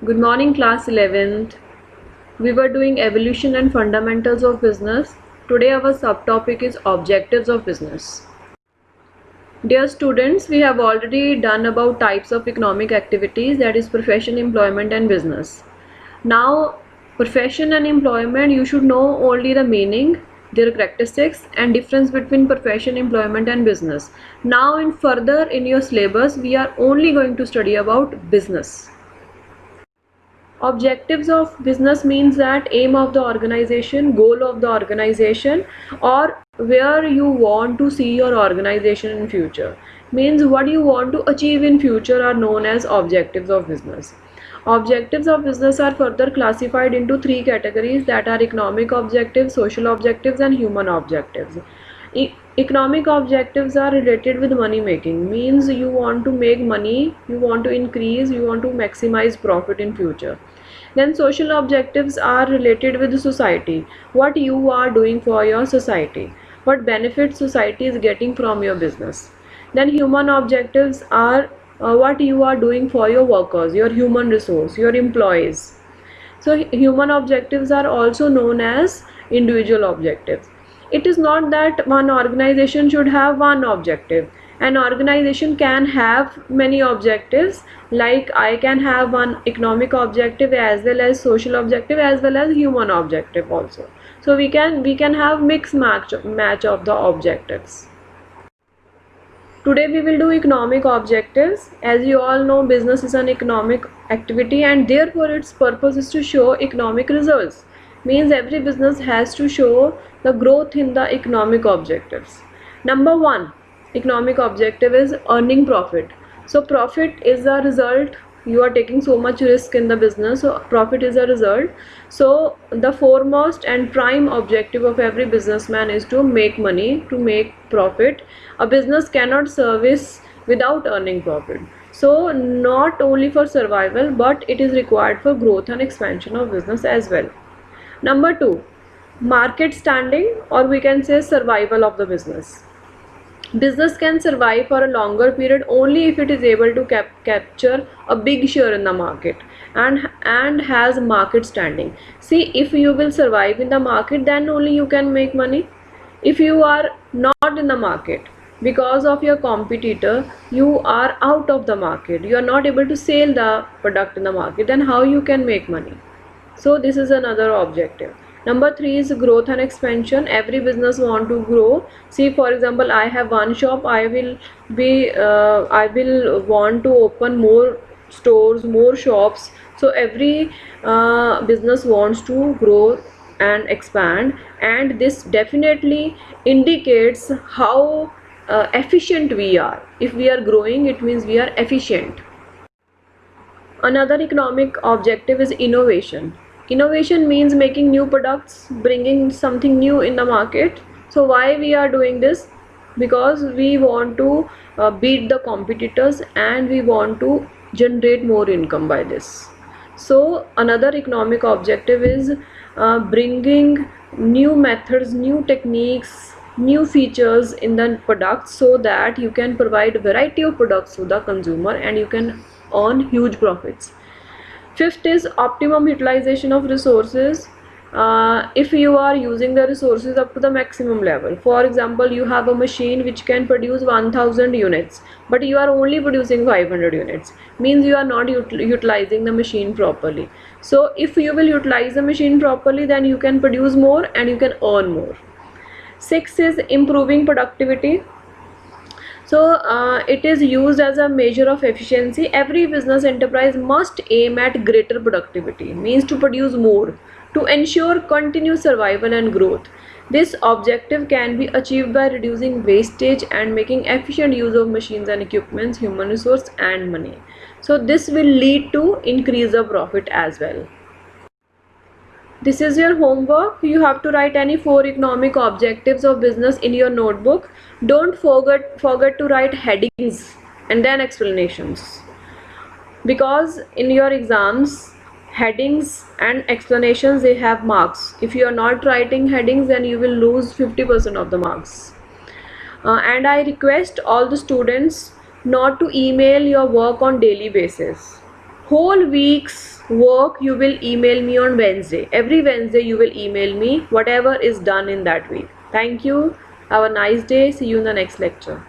Good morning, class 11th. We were doing evolution and fundamentals of business. Today our subtopic is objectives of business. Dear students, we have already done about types of economic activities, that is profession, employment and business. Now, profession and employment, you should know only the meaning, their characteristics and difference between profession, employment and business. Now in further in your syllabus, we are only going to study about business. Objectives of business means that aim of the organization, goal of the organization, or where you want to see your organization in future. Means what you want to achieve in future are known as objectives of business. Objectives of business are further classified into three categories, that are economic objectives, social objectives and human objectives. Economic objectives are related with money making, means you want to make money, you want to increase, you want to maximize profit in future. Then social objectives are related with society, what you are doing for your society, what benefits society is getting from your business. Then human objectives are what you are doing for your workers, your human resource, your employees. So human objectives are also known as individual objectives. It is not that one organization should have one objective. An organization can have many objectives, like I can have one economic objective as well as social objective as well as human objective also. So we can have mixed match of the objectives. Today we will do economic objectives. As you all know, business is an economic activity and therefore its purpose is to show economic results. Means every business has to show the growth in the economic objectives. Number one economic objective is earning profit. So profit is the result. You are taking so much risk in the business, so profit is a result. So the foremost and prime objective of every businessman is to make money, to make profit. A business cannot service without earning profit. So not only for survival, but it is required for growth and expansion of business as well. Number two, market standing, or we can say survival of the business. Business can survive for a longer period only if it is able to capture a big share in the market and has market standing. See, if you will survive in the market, then only you can make money. If you are not in the market because of your competitor, you are out of the market, you are not able to sell the product in the market, then how you can make money? So this is another objective. Number three is growth and expansion. Every business want to grow. See, for example, I have one shop. I will want to open more stores, more shops. So every business wants to grow and expand, and this definitely indicates how efficient we are. If we are growing, it means we are efficient. Another economic objective is innovation. Innovation means making new products, bringing something new in the market. So why we are doing this? Because we want to beat the competitors and we want to generate more income by this. So another economic objective is bringing new methods, new techniques, new features in the products, so that you can provide variety of products to the consumer and you can earn huge profits. Fifth is optimum utilization of resources. If you are using the resources up to the maximum level, for example, you have a machine which can produce 1000 units, but you are only producing 500 units, means you are not utilizing the machine properly. So if you will utilize the machine properly, then you can produce more and you can earn more. Sixth is improving productivity. So it is used as a measure of efficiency. Every business enterprise must aim at greater productivity, means to produce more, to ensure continuous survival and growth. This objective can be achieved by reducing wastage and making efficient use of machines and equipments, human resource and money. So this will lead to increase of profit as well. This is your homework. You have to write any 4 economic objectives of business in your notebook. Don't forget to write headings and then explanations, because in your exams headings and explanations, they have marks. If you are not writing headings, then you will lose 50% of the marks. And I request all the students not to email your work on daily basis. whole week's work you will email me on Wednesday. Every Wednesday you will email me whatever is done in that week. Thank you. Have a nice day. See you in the next lecture.